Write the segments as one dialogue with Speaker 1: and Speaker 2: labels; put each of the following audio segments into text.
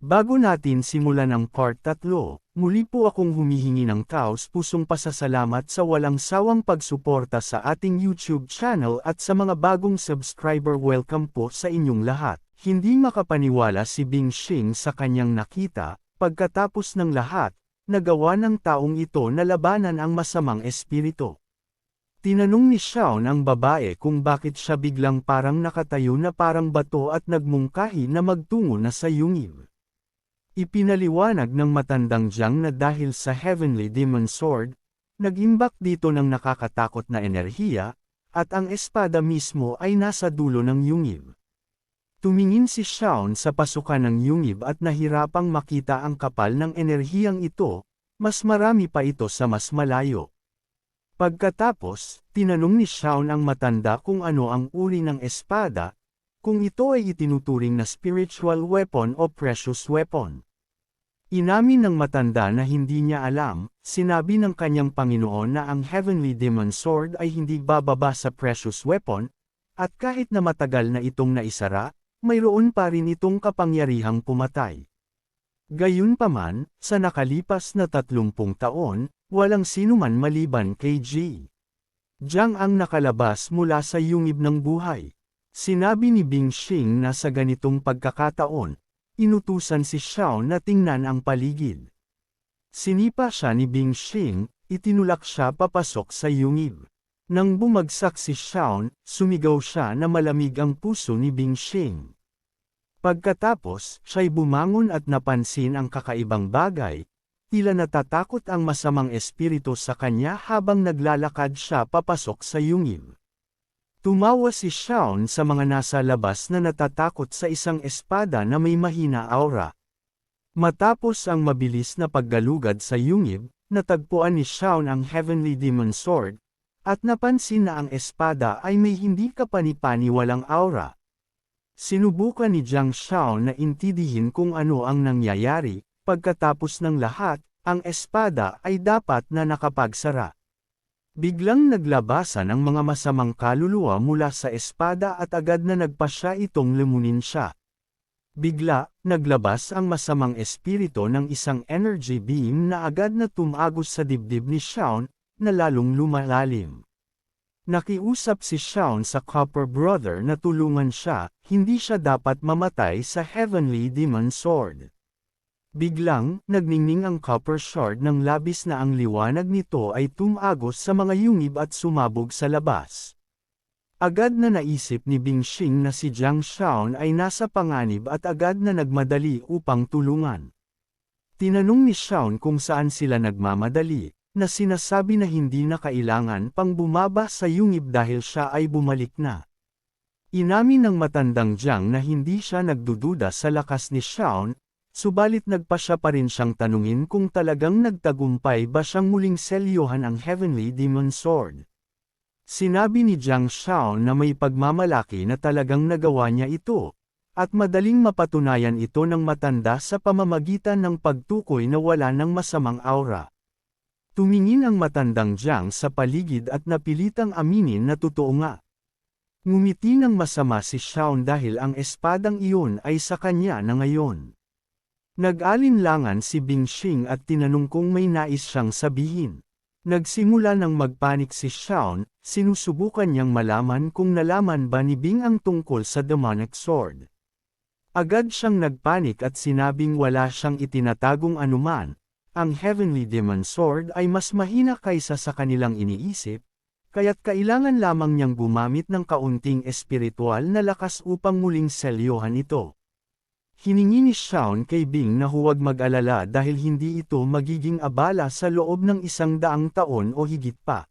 Speaker 1: Bago natin simulan ang part 3, muli po akong humihingi ng taos-pusong pasasalamat sa walang sawang pagsuporta sa ating YouTube channel at sa mga bagong subscriber. Welcome po sa inyong lahat. Hindi makapaniwala si Bing Xing sa kanyang nakita, pagkatapos ng lahat, nagawa ng taong ito na labanan ang masamang espiritu. Tinanong ni Shaun ang babae kung bakit siya biglang parang nakatayo na parang bato at nagmungkahi na magtungo na sa yungib. Ipinaliwanag ng matandang Jiang na dahil sa Heavenly Demon Sword, nag-imbak dito ng nakakatakot na enerhiya, at ang espada mismo ay nasa dulo ng yungib. Tumingin si Shaun sa pasukan ng yungib at nahirapang makita ang kapal ng enerhiyang ito, mas marami pa ito sa mas malayo. Pagkatapos, tinanong ni Shaun ang matanda kung ano ang uri ng espada, kung ito ay itinuturing na spiritual weapon o precious weapon. Inamin ng matanda na hindi niya alam, sinabi ng kanyang Panginoon na ang Heavenly Demon Sword ay hindi bababa sa precious weapon, at kahit na matagal na itong naisara, mayroon pa rin itong kapangyarihang pumatay. Gayunpaman, sa nakalipas na 30 taon, walang sinuman maliban kay Jiang ang nakalabas mula sa yungib ng buhay. Sinabi ni Bing Xing na sa ganitong pagkakataon, inutusan si Shaun na tingnan ang paligid. Sinipa siya ni Bing Xing, itinulak siya papasok sa yungib. Nang bumagsak si Shaun, sumigaw siya na malamig ang puso ni Bing Xing. Pagkatapos, siya'y bumangon at napansin ang kakaibang bagay, tila natatakot ang masamang espiritu sa kanya habang naglalakad siya papasok sa yungib. Tumawa si Shaun sa mga nasa labas na natatakot sa isang espada na may mahina aura. Matapos ang mabilis na paggalugad sa yungib, natagpuan ni Shaun ang Heavenly Demon Sword, at napansin na ang espada ay may hindi kapani-paniwalang aura. Sinubukan ni Jiang Shaun na intindihin kung ano ang nangyayari, pagkatapos ng lahat, ang espada ay dapat na nakapagsara. Biglang naglabasan ang mga masamang kaluluwa mula sa espada at agad na nagpasya itong lumunin siya. Bigla, naglabas ang masamang espiritu ng isang energy beam na agad na tumagos sa dibdib ni Shaun, na lalong lumalalim. Nakiusap si Shaun sa Copper Brother na tulungan siya, hindi siya dapat mamatay sa Heavenly Demon Sword. Biglang, nagningning ang Copper Shard ng labis na ang liwanag nito ay tumagos sa mga yungib at sumabog sa labas. Agad na naisip ni Bing Xing na si Jiang Shaun ay nasa panganib at agad na nagmadali upang tulungan. Tinanong ni Shaun kung saan sila nagmamadali, na sinasabi na hindi na kailangan pang bumaba sa yungib dahil siya ay bumalik na. Inamin ng matandang Jiang na hindi siya nagdududa sa lakas ni Shaun, subalit nagpa siya pa rin siyang tanungin kung talagang nagtagumpay ba siyang muling selyohan ang Heavenly Demon Sword. Sinabi ni Jiang Shaun na may pagmamalaki na talagang nagawa niya ito, at madaling mapatunayan ito ng matanda sa pamamagitan ng pagtukoy na wala ng masamang aura. Tumingin ang matandang Jiang sa paligid at napilitang aminin na totoo nga. Ngumiti ng masama si Shaun dahil ang espadang iyon ay sa kanya na ngayon. Nag-alinlangan si Bing Xing at tinanong kung may nais siyang sabihin. Nagsimula ng magpanik si Shaun, sinusubukan niyang malaman kung nalaman ba ni Bing ang tungkol sa demonic sword. Agad siyang nagpanik at sinabing wala siyang itinatagong anuman, ang Heavenly Demon Sword ay mas mahina kaysa sa kanilang iniisip, kaya't kailangan lamang niyang gumamit ng kaunting espiritual na lakas upang muling selyohan ito. Hiningi ni Shaun kay Bing na huwag mag-alala dahil hindi ito magiging abala sa loob ng 100 taon o higit pa.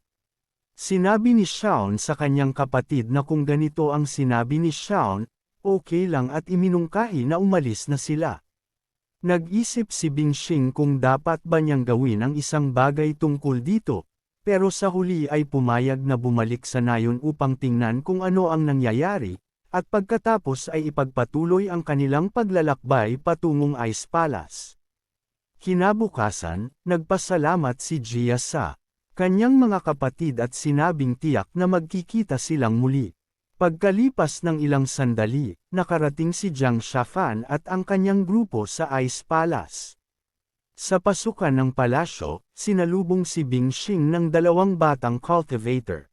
Speaker 1: Sinabi ni Shaun sa kanyang kapatid na kung ganito ang sinabi ni Shaun, okay lang at iminungkahi na umalis na sila. Nag-isip si Bing Xing kung dapat ba niyang gawin ang isang bagay tungkol dito, pero sa huli ay pumayag na bumalik sa nayon upang tingnan kung ano ang nangyayari. At pagkatapos ay ipagpatuloy ang kanilang paglalakbay patungong Ice Palace. Kinabukasan, nagpasalamat si Jia sa kanyang mga kapatid at sinabing tiyak na magkikita silang muli. Pagkalipas ng ilang sandali, nakarating si Jiang Shafan at ang kanyang grupo sa Ice Palace. Sa pasukan ng palasyo, sinalubong si Bing Xing ng dalawang batang cultivator.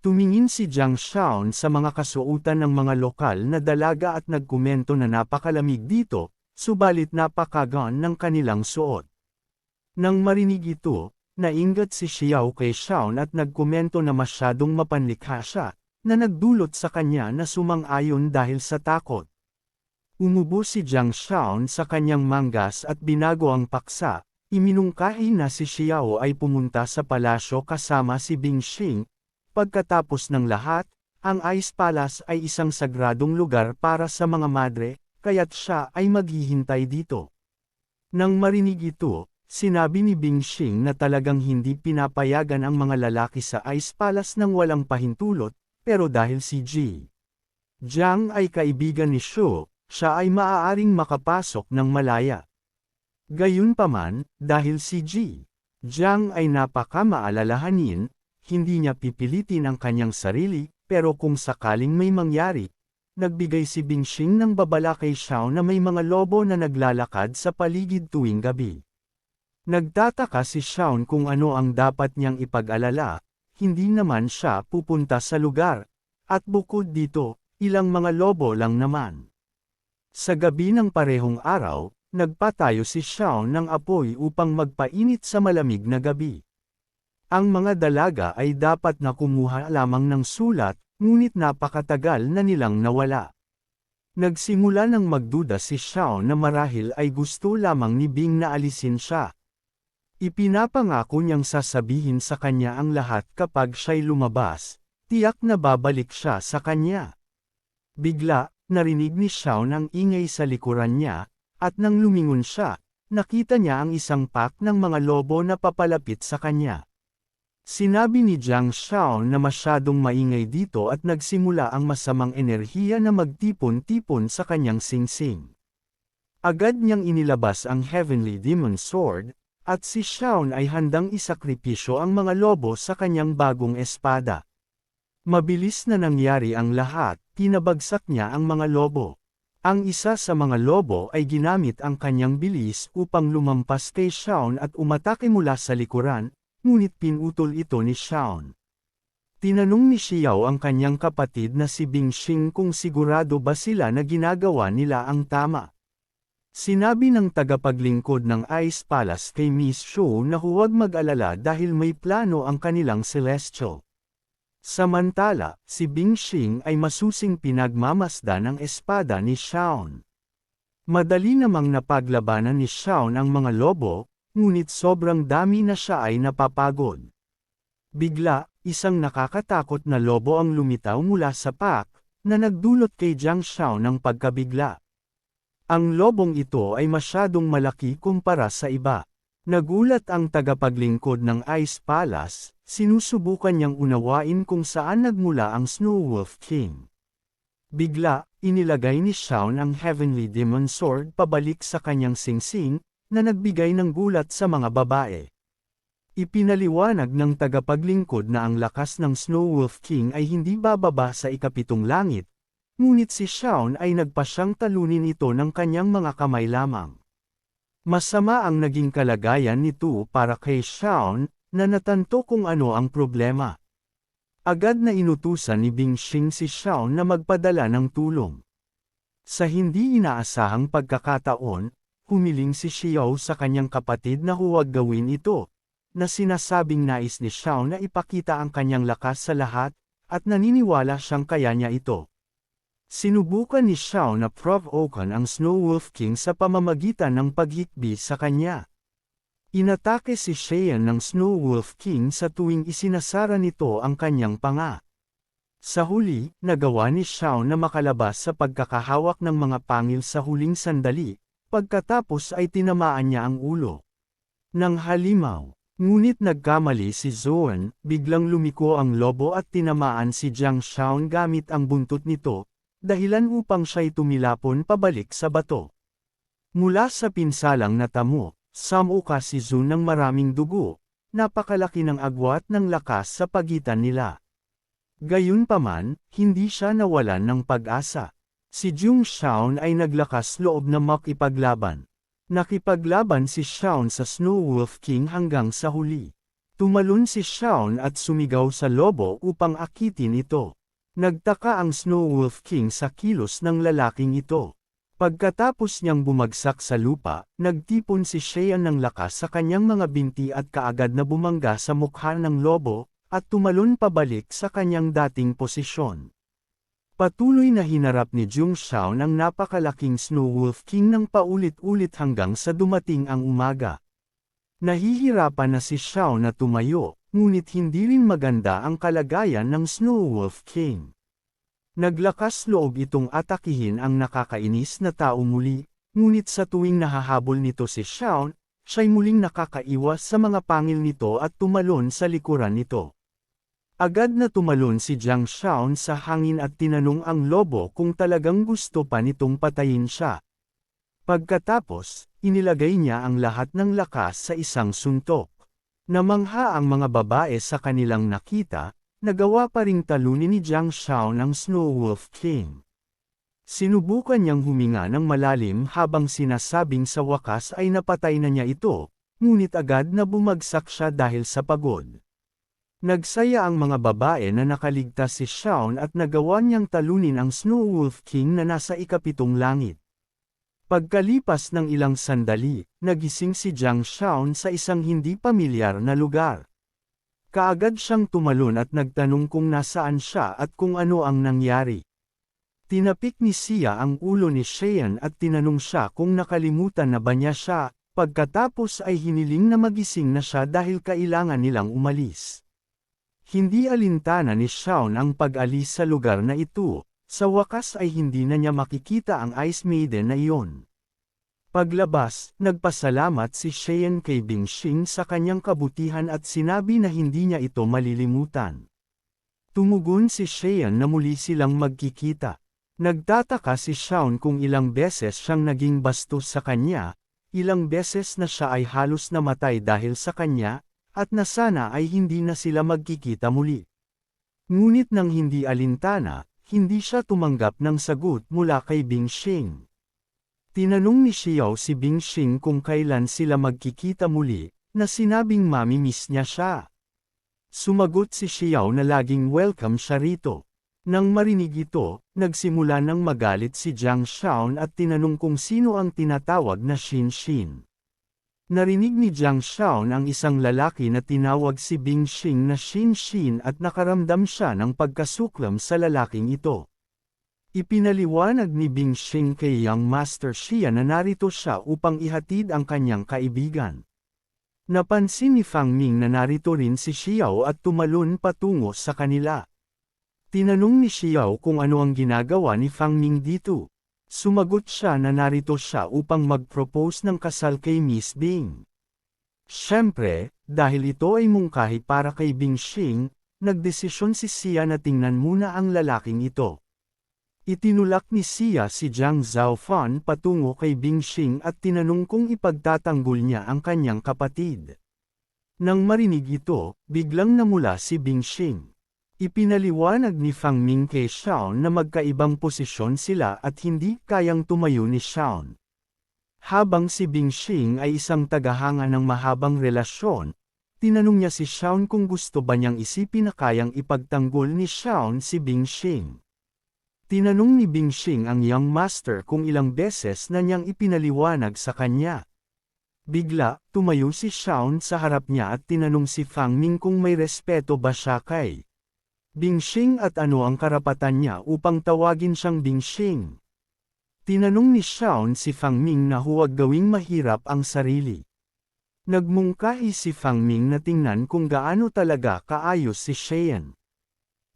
Speaker 1: Tumingin si Jiang Shaon sa mga kasuotan ng mga lokal na dalaga at nagkomento na napakalamig dito, subalit napakagaan ng kanilang suot. Nang marinig ito, naingat si Xiao kay Shaon at nagkomento na masyadong mapanlikha siya, na nagdulot sa kanya na sumang-ayon dahil sa takot. Umubo si Jiang Shaon sa kanyang manggas at binago ang paksa, iminungkahi na si Xiao ay pumunta sa palasyo kasama si Bing Xing. Pagkatapos ng lahat, ang Ice Palace ay isang sagradong lugar para sa mga madre, kaya't siya ay maghihintay dito. Nang marinig ito, sinabi ni Bing Xing na talagang hindi pinapayagan ang mga lalaki sa Ice Palace nang walang pahintulot, pero dahil si Jiang ay kaibigan ni Shu, siya ay maaaring makapasok ng malaya. Gayunpaman, dahil si Jiang ay napaka-maalalahanin, hindi niya pipilitin ang kanyang sarili, pero kung sakaling may mangyari, nagbigay si Bing Xing ng babala kay Xiao na may mga lobo na naglalakad sa paligid tuwing gabi. Nagtataka si Xiao kung ano ang dapat niyang ipag-alala, hindi naman siya pupunta sa lugar, at bukod dito, ilang mga lobo lang naman. Sa gabi ng parehong araw, nagpatayo si Xiao ng apoy upang magpainit sa malamig na gabi. Ang mga dalaga ay dapat na kumuha lamang ng sulat, ngunit napakatagal na nilang nawala. Nagsimula ng magduda si Xiao na marahil ay gusto lamang ni Bing na alisin siya. Ipinapangako niyang sasabihin sa kanya ang lahat kapag siya'y lumabas, tiyak na babalik siya sa kanya. Bigla, narinig ni Xiao ang ingay sa likuran niya, at nang lumingon siya, nakita niya ang isang pack ng mga lobo na papalapit sa kanya. Sinabi ni Jiang Xiao na masyadong maingay dito at nagsimula ang masamang enerhiya na magtipon-tipon sa kanyang singsing. Agad niyang inilabas ang Heavenly Demon Sword, at si Xiao ay handang isakripisyo ang mga lobo sa kanyang bagong espada. Mabilis na nangyari ang lahat, pinabagsak niya ang mga lobo. Ang isa sa mga lobo ay ginamit ang kanyang bilis upang lumampas kay Xiao at umatake mula sa likuran, ngunit pinutol ito ni Xiao. Tinanong ni Xiao ang kanyang kapatid na si Bing Xing kung sigurado ba sila na ginagawa nila ang tama. Sinabi ng tagapaglingkod ng Ice Palace kay Miss Shu na huwag mag-alala dahil may plano ang kanilang Celestial. Samantala, si Bing Xing ay masusing pinagmamasdan ang espada ni Xiao. Madali namang napaglabanan ni Xiao ang mga lobo, ngunit sobrang dami na siya ay napapagod. Bigla, isang nakakatakot na lobo ang lumitaw mula sa pack, na nagdulot kay Jiang Xiao ng pagkabigla. Ang lobong ito ay masyadong malaki kumpara sa iba. Nagulat ang tagapaglingkod ng Ice Palace, sinusubukan niyang unawain kung saan nagmula ang Snow Wolf King. Bigla, inilagay ni Xiao ang Heavenly Demon Sword pabalik sa kanyang singsing, na nagbigay ng gulat sa mga babae. Ipinaliwanag ng tagapaglingkod na ang lakas ng Snow Wolf King ay hindi bababa sa ikapitong langit, ngunit si Xiao ay nagpasyang talunin ito ng kanyang mga kamay lamang. Masama ang naging kalagayan nito para kay Xiao, na natanto kung ano ang problema. Agad na inutusan ni Bing Xing si Xiao na magpadala ng tulong. Sa hindi inaasahang pagkakataon, humiling si Xiao sa kanyang kapatid na huwag gawin ito, na sinasabing nais ni Xiao na ipakita ang kanyang lakas sa lahat, at naniniwala siyang kaya niya ito. Sinubukan ni Xiao na provoke ang Snow Wolf King sa pamamagitan ng paghikbi sa kanya. Inatake si Xian ng Snow Wolf King sa tuwing isinasara nito ang kanyang panga. Sa huli, nagawa ni Xiao na makalabas sa pagkakahawak ng mga pangil sa huling sandali, pagkatapos ay tinamaan niya ang ulo. Nang halimaw, ngunit nagkamali si Zoan, biglang lumiko ang lobo at tinamaan si Jiang Xiao gamit ang buntot nito, dahilan upang siya'y tumilapon pabalik sa bato. Mula sa pinsalang natamo, samuka si Zun ng maraming dugo, napakalaki ng agwat ng lakas sa pagitan nila. Gayunpaman, hindi siya nawalan ng pag-asa. Si Jung Shaun ay naglakas loob na makipaglaban. Nakipaglaban si Shaun sa Snow Wolf King hanggang sa huli. Tumalon si Shaun at sumigaw sa lobo upang akitin ito. Nagtaka ang Snow Wolf King sa kilos ng lalaking ito. Pagkatapos niyang bumagsak sa lupa, nagtipon si Cheyenne ng lakas sa kanyang mga binti at kaagad na bumangga sa mukha ng lobo, at tumalon pabalik sa kanyang dating posisyon. Patuloy na hinarap ni Jung Shaun ang napakalaking Snow Wolf King ng paulit-ulit hanggang sa dumating ang umaga. Nahihirapan na si Shaun na tumayo, ngunit hindi rin maganda ang kalagayan ng Snow Wolf King. Naglakas loob itong atakihin ang nakakainis na tao muli, ngunit sa tuwing nahahabol nito si Shaun, siya'y muling nakakaiwas sa mga pangil nito at tumalon sa likuran nito. Agad na tumalon si Jiang Shaun sa hangin at tinanong ang lobo kung talagang gusto pa nitong patayin siya. Pagkatapos, inilagay niya ang lahat ng lakas sa isang suntok. Namangha ang mga babae sa kanilang nakita, nagawa pa ring talunin ni Jiang Shaun ang Snow Wolf King. Sinubukan niyang huminga ng malalim habang sinasabing sa wakas ay napatay na niya ito, ngunit agad na bumagsak siya dahil sa pagod. Nagsaya ang mga babae na nakaligtas si Shaun at nagawa niyang talunin ang Snow Wolf King na nasa ikapitong langit. Pagkalipas ng ilang sandali, nagising si Jiang Shaun sa isang hindi pamilyar na lugar. Kaagad siyang tumalon at nagtanong kung nasaan siya at kung ano ang nangyari. Tinapik ni Sia ang ulo ni Cheyenne at tinanong siya kung nakalimutan na ba niya siya, pagkatapos ay hiniling na magising na siya dahil kailangan nilang umalis. Hindi alintana ni Shaun ang pag-alis sa lugar na ito, sa wakas ay hindi na niya makikita ang Ice Maiden na iyon. Paglabas, nagpasalamat si Cheyenne kay Bingxing sa kanyang kabutihan at sinabi na hindi niya ito malilimutan. Tumugon si Cheyenne na muli silang magkikita. Nagtataka si Shaun kung ilang beses siyang naging bastos sa kanya, ilang beses na siya ay halos namatay dahil sa kanya, at na sana ay hindi na sila magkikita muli. Ngunit nang hindi alintana, hindi siya tumanggap ng sagot mula kay Bingxing. Tinanong ni Xiao si Bingxing kung kailan sila magkikita muli, na sinabing mamimiss niya siya. Sumagot si Xiao na laging welcome siya rito. Nang marinig ito, nagsimula ng magalit si Jiang Shaun at tinanong kung sino ang tinatawag na Xin Xin. Narinig ni Jiang Shaun ang isang lalaki na tinawag si Bingxing na Xin Xin at nakaramdam siya ng pagkasuklam sa lalaking ito. Ipinaliwanag ni Bingxing kay Young Master Xia na narito siya upang ihatid ang kanyang kaibigan. Napansin ni Fang Ming na narito rin si Xiao at tumalon patungo sa kanila. Tinanong ni Xiao kung ano ang ginagawa ni Fang Ming dito. Sumagot siya na narito siya upang mag-propose ng kasal kay Miss Bing. Siyempre, dahil ito ay mungkahi para kay Bingxing, nagdesisyon si Xia na tingnan muna ang lalaking ito. Itinulak ni Xia si Jiang Zhaofan patungo kay Bingxing at tinanong kung ipagtatanggol niya ang kanyang kapatid. Nang marinig ito, biglang namula si Bingxing. Ipinaliwanag ni Fang Ming kay Shaun na magkaibang posisyon sila at hindi kayang tumayo ni Shaun. Habang si Bingxing ay isang tagahanga ng mahabang relasyon, tinanong niya si Shaun kung gusto ba niyang isipin na kayang ipagtanggol ni Shaun si Bingxing. Tinanong ni Bingxing ang Young Master kung ilang beses na niyang ipinaliwanag sa kanya. Bigla, tumayo si Shaun sa harap niya at tinanong si Fang Ming kung may respeto ba siya kay Bingxing at ano ang karapatan niya upang tawagin siyang Bingxing. Tinanong ni Shaun si Fang Ming na huwag gawing mahirap ang sarili. Nagmungkahi si Fang Ming na tingnan kung gaano talaga kaayos si Cheyenne.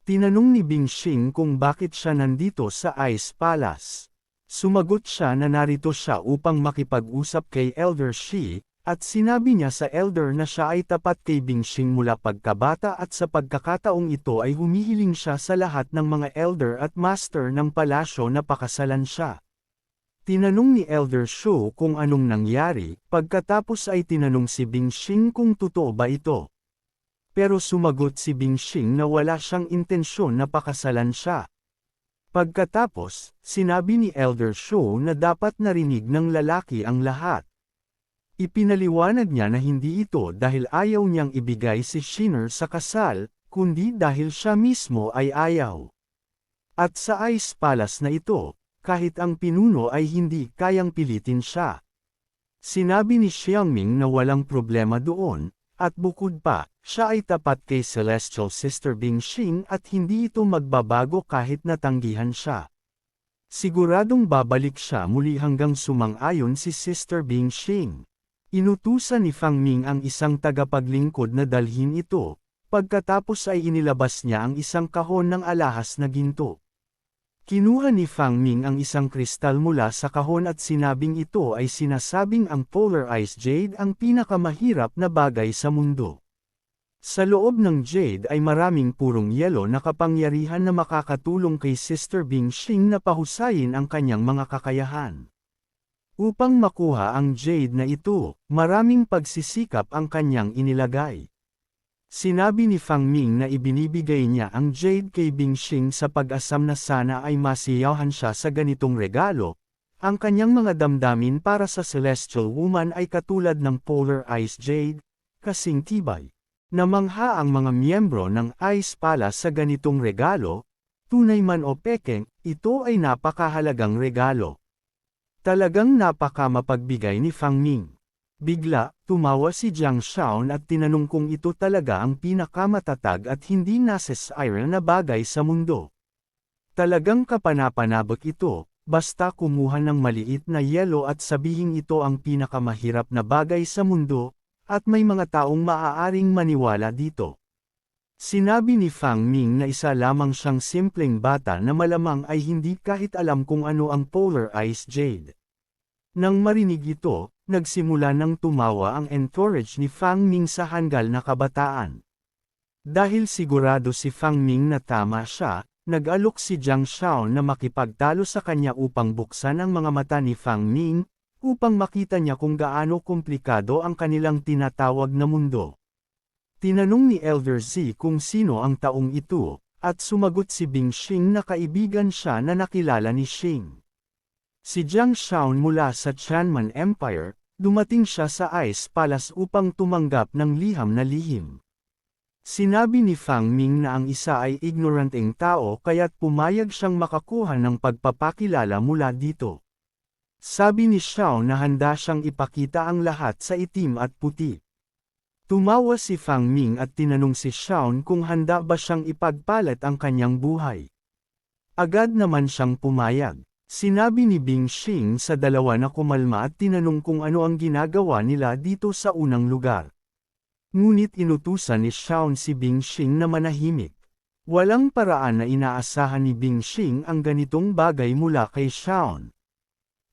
Speaker 1: Tinanong ni Bingxing kung bakit siya nandito sa Ice Palace. Sumagot siya na narito siya upang makipag-usap kay Elder Shi, at sinabi niya sa Elder na siya ay tapat kay Bingxing mula pagkabata at sa pagkakataong ito ay humihiling siya sa lahat ng mga Elder at Master ng palasyo na pakasalan siya. Tinanong ni Elder Shu kung anong nangyari, pagkatapos ay tinanong si Bingxing kung totoo ba ito. pero sumagot si Bingxing na wala siyang intensyon na pakasalan siya. Pagkatapos, sinabi ni Elder Shou na dapat narinig ng lalaki ang lahat. Ipinaliwanag niya na hindi ito dahil ayaw niyang ibigay si Shiner sa kasal, kundi dahil siya mismo ay ayaw. At sa Ice Palace na ito, kahit ang pinuno ay hindi kayang pilitin siya. Sinabi ni Xiangming na walang problema doon, at bukod pa, siya ay tapat kay Celestial Sister Bingxing at hindi ito magbabago kahit natanggihan siya. Siguradong babalik siya muli hanggang sumang-ayon si Sister Bingxing. Inutusan ni Fang Ming ang isang tagapaglingkod na dalhin ito. Pagkatapos ay inilabas niya ang isang kahon ng alahas na ginto. Kinuha ni Fang Ming ang isang kristal mula sa kahon at sinabing ito ay sinasabing ang Polar Ice Jade ang pinakamahirap na bagay sa mundo. Sa loob ng jade ay maraming purong yelo na kapangyarihan na makakatulong kay Sister Bingxing na pahusayin ang kanyang mga kakayahan. Upang makuha ang jade na ito, maraming pagsisikap ang kanyang inilagay. Sinabi ni Fang Ming na ibinibigay niya ang jade kay Bingxing sa pag-asam na sana ay masiyahan siya sa ganitong regalo. Ang kanyang mga damdamin para sa Celestial Woman ay katulad ng Polar Ice Jade, kasing tibay. Namangha ang mga miyembro ng Ice Palace sa ganitong regalo, tunay man o pekeng, ito ay napakahalagang regalo. Talagang napakamapagbigay ni Fang Ming. Bigla, tumawa si Jiang Shaon at tinanong kung ito talaga ang pinakamatatag at hindi nasesire na bagay sa mundo. Talagang kapanapanabik ito, basta kumuha ng maliit na yelo at sabihing ito ang pinakamahirap na bagay sa mundo, at may mga taong maaaring maniwala dito. Sinabi ni Fang Ming na isa lamang siyang simpleng bata na malamang ay hindi kahit alam kung ano ang Polar Ice Jade. Nang marinig ito, nagsimula ng tumawa ang entourage ni Fang Ming sa hanggal na kabataan. Dahil sigurado si Fang Ming na tama siya, nag-alok si Jiang Shaon na makipagtalo sa kanya upang buksan ang mga mata ni Fang Ming, upang makita niya kung gaano komplikado ang kanilang tinatawag na mundo. Tinanong ni Elder Z kung sino ang taong ito, at sumagot si Bingxing na kaibigan siya na nakilala ni Xing. Si Jiang Shaon mula sa Tianman Empire, dumating siya sa Ice Palace upang tumanggap ng liham na lihim. Sinabi ni Fang Ming na ang isa ay ignoranteng tao kaya't pumayag siyang makakuha ng pagpapakilala mula dito. Sabi ni Xiao na handa siyang ipakita ang lahat sa itim at puti. Tumawa si Fang Ming at tinanong si Xiao kung handa ba siyang ipagpalit ang kanyang buhay. Agad naman siyang pumayag. Sinabi ni Bingxing sa dalawa na kumalma at tinanong kung ano ang ginagawa nila dito sa unang lugar. Ngunit inutusan ni Xiao si Bingxing na manahimik. Walang paraan na inaasahan ni Bingxing ang ganitong bagay mula kay Xiao.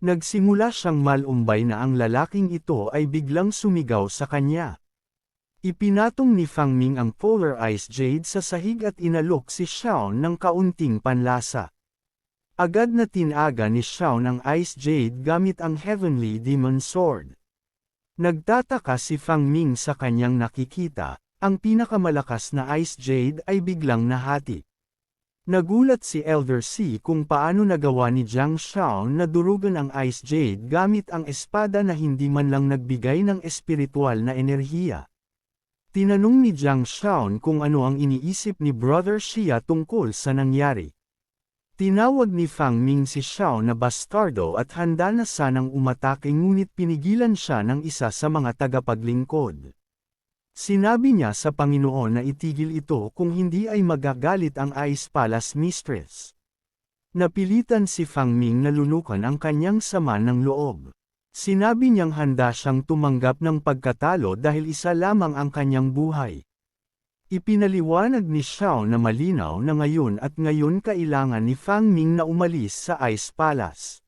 Speaker 1: Nagsimula siyang malumbay na ang lalaking ito ay biglang sumigaw sa kanya. Ipinatong ni Fang Ming ang Polar Ice Jade sa sahig at inalok si Xiao ng kaunting panlasa. Agad na tinaga ni Xiao ng Ice Jade gamit ang Heavenly Demon Sword. Nagtataka si Fang Ming sa kanyang nakikita, ang pinakamalakas na Ice Jade ay biglang nahati. Nagulat si Elder C kung paano nagawa ni Jiang Shaon na durugan ang Ice Jade gamit ang espada na hindi man lang nagbigay ng espiritual na enerhiya. Tinanong ni Jiang Shaon kung ano ang iniisip ni Brother Xia tungkol sa nangyari. Tinawag ni Fang Ming si Xiao na bastardo at handa na sanang umatake ngunit pinigilan siya ng isa sa mga tagapaglingkod. Sinabi niya sa Panginoon na itigil ito kung hindi ay magagalit ang Ice Palace Mistress. Napilitan si Fang Ming na lunukan ang kanyang sama ng loob. Sinabi niyang handa siyang tumanggap ng pagkatalo dahil isa lamang ang kanyang buhay. Ipinaliwanag ni Xiao na malinaw na ngayon at ngayon kailangan ni Fang Ming na umalis sa Ice Palace.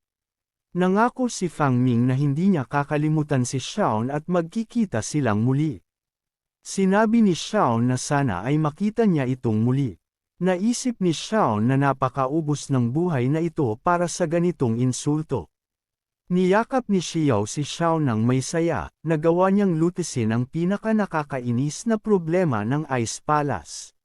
Speaker 1: Nangako si Fang Ming na hindi niya kakalimutan si Xiao at magkikita silang muli. Sinabi ni Xiao na sana ay makita niya itong muli. Naisip ni Xiao na napakaubos ng buhay na ito para sa ganitong insulto. Niyakap ni Xiao si Xiao ng may saya, nagawa niyang lutisin ang pinaka-nakakainis na problema ng Ice Palace.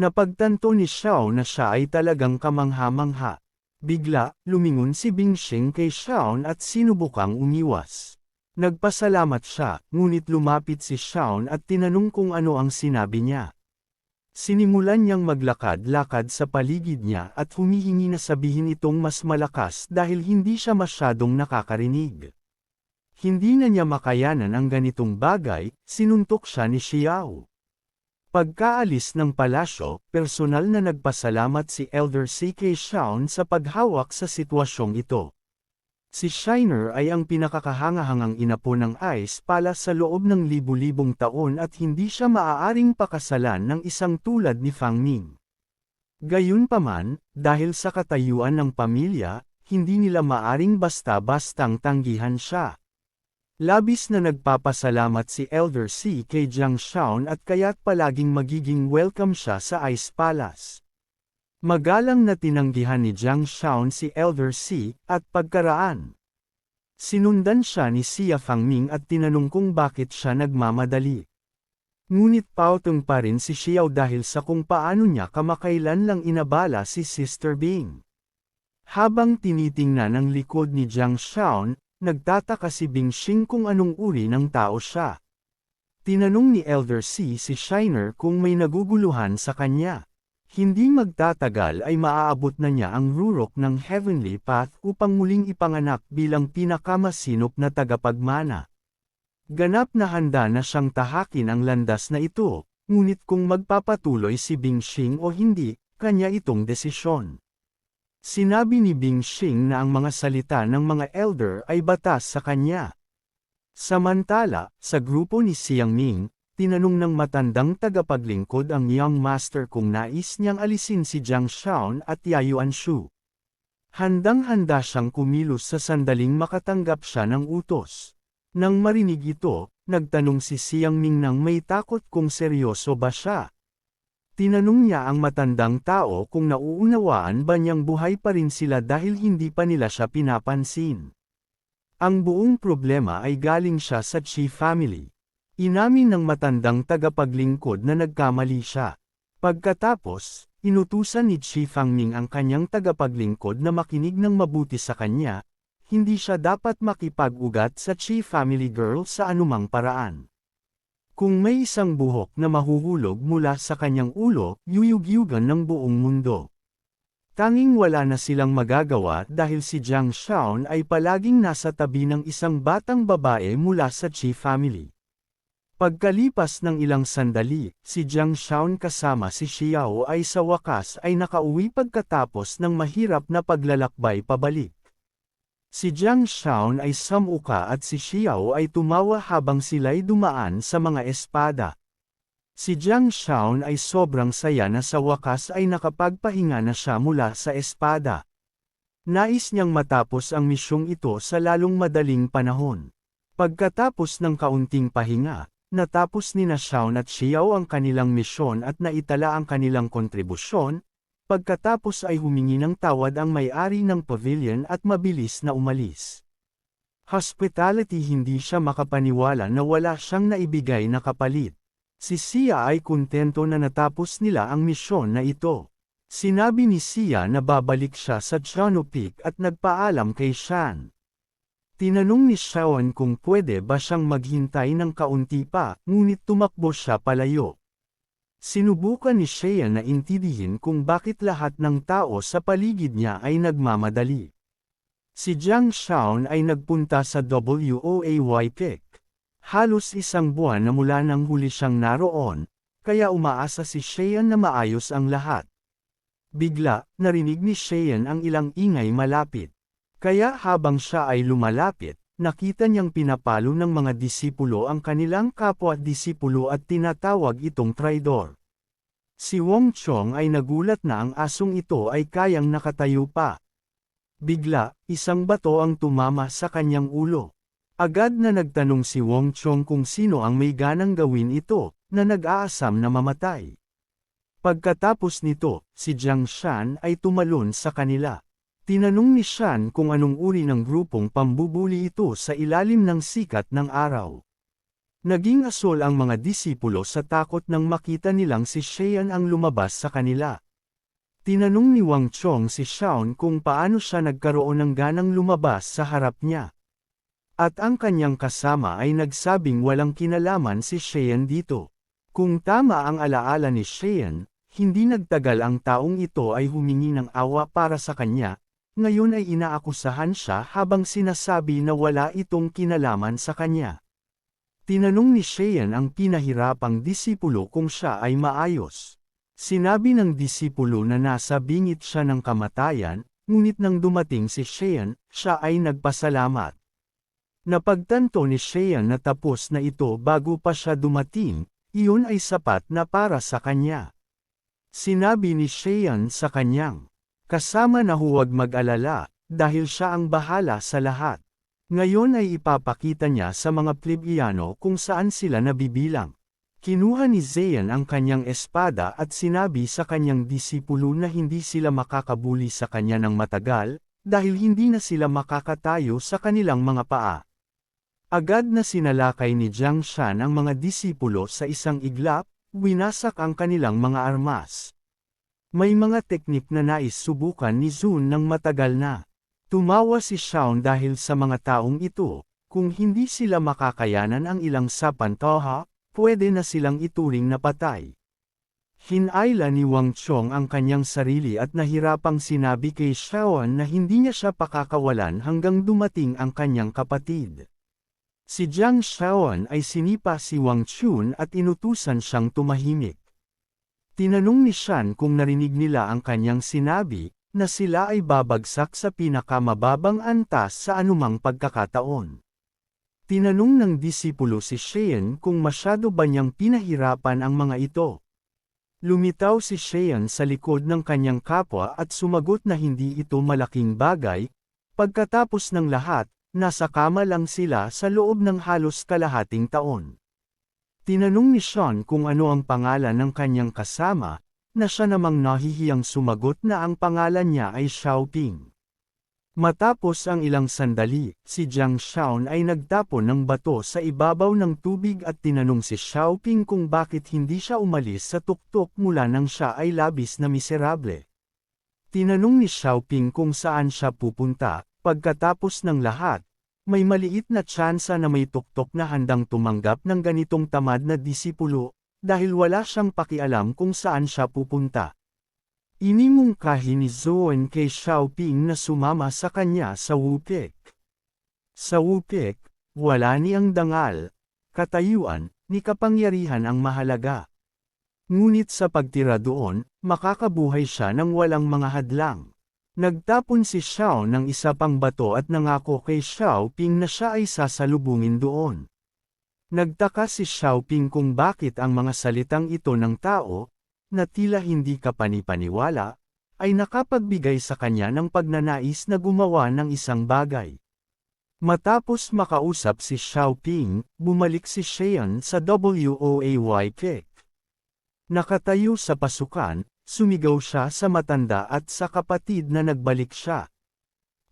Speaker 1: Napagtanto ni Xiao na siya ay talagang kamangha-mangha. Bigla, lumingon si Bingxing kay Xiao at sinubukang umiwas. Nagpasalamat siya, ngunit lumapit si Xiao at tinanong kung ano ang sinabi niya. Sinimulan niyang maglakad-lakad sa paligid niya at humihingi na sabihin itong mas malakas dahil hindi siya masyadong nakakarinig. Hindi na niya makayanan ang ganitong bagay, sinuntok siya ni Xiao. Pagkaalis ng palasyo, personal na nagpasalamat si Elder C. kay Xiao sa paghawak sa sitwasyong ito. Si Shiner ay ang pinakakahangahangang inapo ng Ice Palace sa loob ng libu-libong taon at hindi siya maaaring pakasalan ng isang tulad ni Fang Ning. Gayunpaman, dahil sa katayuan ng pamilya, hindi nila maaring basta-bastang tanggihan siya. Labis na nagpapasalamat si Elder C kay Jiang Xiao at kaya't palaging magiging welcome siya sa Ice Palace. Magalang na tinanggihan ni Jiang Xiao si Elder C, at pagkaraan. Sinundan siya ni Xia Fangming at tinanong kung bakit siya nagmamadali. Ngunit pautong pa rin si Xiao dahil sa kung paano niya kamakailan lang inabala si Sister Bing. Habang tinitingnan ang likod ni Jiang Xiao, nagtataka si Bingxing kung anong uri ng tao siya. Tinanong ni Elder C si Shiner kung may naguguluhan sa kanya. Hindi magtatagal ay maaabot na niya ang rurok ng Heavenly Path upang muling ipanganak bilang pinakamasinop na tagapagmana. Ganap na handa na siyang tahakin ang landas na ito, ngunit kung magpapatuloy si Bingxing o hindi, kanya itong desisyon. Sinabi ni Bingxing na ang mga salita ng mga elder ay batas sa kanya. Samantala, sa grupo ni Xiang Ming, tinanong ng matandang tagapaglingkod ang Young Master kung nais niyang alisin si Jiang Xiao at Yayuan Shu. Handang-handa siyang kumilos sa sandaling makatanggap siya ng utos. Nang marinig ito, nagtanong si Xiang Ming nang may takot kung seryoso ba siya. Tinanong niya ang matandang tao kung nauunawaan ba niyang buhay pa rin sila dahil hindi pa nila siya pinapansin. Ang buong problema ay galing siya sa Chi family. Inamin ng matandang tagapaglingkod na nagkamali siya. Pagkatapos, inutusan ni Chi Fangming ang kanyang tagapaglingkod na makinig ng mabuti sa kanya, hindi siya dapat makipag-ugat sa Chi family girl sa anumang paraan. Kung may isang buhok na mahuhulog mula sa kanyang ulo, yuyugyugan ng buong mundo. Tanging wala na silang magagawa dahil si Jiang Xiao ay palaging nasa tabi ng isang batang babae mula sa Chi family. Pagkalipas ng ilang sandali, si Jiang Xiao kasama si Xiao ay sa wakas ay nakauwi pagkatapos ng mahirap na paglalakbay pabalik. Si Jiang Xiao ay samuka at si Xiao ay tumawa habang sila'y dumaan sa mga espada. Si Jiang Xiao ay sobrang saya na sa wakas ay nakapagpahinga na siya mula sa espada. Nais niyang matapos ang misyong ito sa lalong madaling panahon. Pagkatapos ng kaunting pahinga, natapos ni Xiao at Xiao ang kanilang misyon at naitala ang kanilang kontribusyon, pagkatapos ay humingi ng tawad ang may-ari ng pavilion at mabilis na umalis. Hospitality hindi siya makapaniwala na wala siyang naibigay na kapalit. Si Xia ay kontento na natapos nila ang misyon na ito. Sinabi ni Xia na babalik siya sa Chano Peak at nagpaalam kay Shan. Tinanong ni Xiaoan kung pwede ba siyang maghintay ng kaunti pa, ngunit tumakbo siya palayo. Sinubukan ni Xia na intindihin kung bakit lahat ng tao sa paligid niya ay nagmamadali. Si Jiang Xiao ay nagpunta sa WOAY Peak. Halos isang buwan na mula nang huli siyang naroon, kaya umaasa si Xia na maayos ang lahat. Bigla, narinig ni Xia ang ilang ingay malapit. Kaya habang siya ay lumalapit, nakita niyang pinapalo ng mga disipulo ang kanilang kapwa-disipulo at tinatawag itong traidor. Si Wong Chong ay nagulat na ang asong ito ay kayang nakatayo pa. Bigla, isang bato ang tumama sa kanyang ulo. Agad na nagtanong si Wong Chong kung sino ang may ganang gawin ito, na nag-aasam na mamatay. Pagkatapos nito, si Jiang Shan ay tumalon sa kanila. Tinanong ni Shan kung anong uri ng grupong pambubuli ito sa ilalim ng sikat ng araw. Naging asol ang mga disipulo sa takot nang makita nilang si Xian ang lumabas sa kanila. Tinanong ni Wang Chong si Shaun kung paano siya nagkaroon ng ganang lumabas sa harap niya. At ang kanyang kasama ay nagsabing walang kinalaman si Xian dito. Kung tama ang alaala ni Xian, hindi nagtagal ang taong ito ay humingi ng awa para sa kanya, ngayon ay inaakusahan siya habang sinasabi na wala itong kinalaman sa kanya. Tinanong ni Xian ang pinahirapang disipulo kung siya ay maayos. Sinabi ng disipulo na nasa bingit siya ng kamatayan, ngunit nang dumating si Xian, siya ay nagpasalamat. Napagtanto ni Xian na tapos na ito bago pa siya dumating, iyon ay sapat na para sa kanya. Sinabi ni Xian sa kanyang kasama na huwag mag-alala, dahil siya ang bahala sa lahat. Ngayon ay ipapakita niya sa mga plebeyano kung saan sila nabibilang. Kinuha ni Zian ang kanyang espada at sinabi sa kanyang disipulo na hindi sila makakabuli sa kanya ng matagal, dahil hindi na sila makakatayo sa kanilang mga paa. Agad na sinalakay ni Jiang Shan ang mga disipulo sa isang iglap, winasak ang kanilang mga armas. May mga teknik na nais subukan ni Zun ng matagal na. Tumawa si Shaun dahil sa mga taong ito, kung hindi sila makakayanan ang ilang sapantoha, pwede na silang ituring na patay. Hinayla ni Wang Chong ang kanyang sarili at nahirapang sinabi kay Shaun na hindi niya siya pakakawalan hanggang dumating ang kanyang kapatid. Si Jiang Shaun ay sinipa si Wang Chun at inutusan siyang tumahimik. Tinanong ni Shan kung narinig nila ang kanyang sinabi, na sila ay babagsak sa pinakamababang antas sa anumang pagkakataon. Tinanong ng disipulo si Xian kung masyado ba niyang pinahirapan ang mga ito. Lumitaw si Xian sa likod ng kanyang kapwa at sumagot na hindi ito malaking bagay. Pagkatapos ng lahat, nasa kama lang sila sa loob ng halos kalahating taon. Tinanong ni Sean kung ano ang pangalan ng kanyang kasama, na siya namang nahihiyang sumagot na ang pangalan niya ay Xiaoping. Matapos ang ilang sandali, si Jiang Shaun ay nagtapon ng bato sa ibabaw ng tubig at tinanong si Xiaoping kung bakit hindi siya umalis sa tuktok mula nang siya ay labis na miserable. Tinanong ni Xiaoping kung saan siya pupunta, pagkatapos ng lahat, may maliit na tsansa na may tuktok na handang tumanggap ng ganitong tamad na disipulo, dahil wala siyang pakialam kung saan siya pupunta. Inimungkahi ni Zoan kay Xiaoping na sumama sa kanya sa Wupik. Sa Wupik, wala ni ang dangal, katayuan, ni kapangyarihan ang mahalaga. Ngunit sa pagtira doon, makakabuhay siya ng walang mga hadlang. Nagtapon si Xiao ng isa pang bato at nangako kay Xiaoping na siya ay sasalubungin doon. Nagtaka si Xiaoping kung bakit ang mga salitang ito ng tao, na tila hindi kapanipaniwala, ay nakapagbigay sa kanya ng pagnanais na gumawa ng isang bagay. Matapos makausap si Xiaoping, bumalik si Xian sa WOAY Kick. Nakatayo sa pasukan, sumigaw siya sa matanda at sa kapatid na nagbalik siya.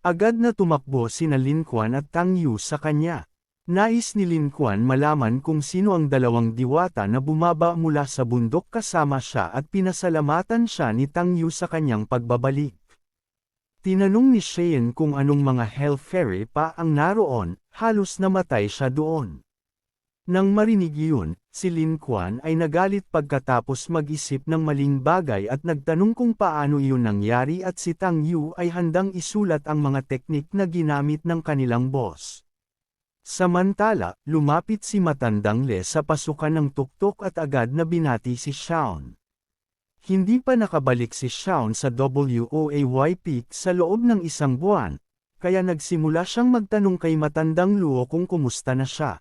Speaker 1: Agad na tumakbo sina Lin Kuan at Tang Yu sa kanya. Nais ni Lin Kuan malaman kung sino ang dalawang diwata na bumaba mula sa bundok kasama siya at pinasalamatan siya ni Tang Yu sa kanyang pagbabalik. Tinanong ni Xian kung anong mga Hell Fairy pa ang naroon, halos namatay siya doon. Nang marinig iyon, si Lin Kuan ay nagalit pagkatapos mag-isip ng maling bagay at nagtanong kung paano iyon nangyari at si Tang Yu ay handang isulat ang mga teknik na ginamit ng kanilang boss. Samantala, lumapit si Matandang Le sa pasukan ng tuktok at agad na binati si Shaun. Hindi pa nakabalik si Shaun sa WOAY Peak sa loob ng isang buwan, kaya nagsimula siyang magtanong kay Matandang Luo kung kumusta na siya.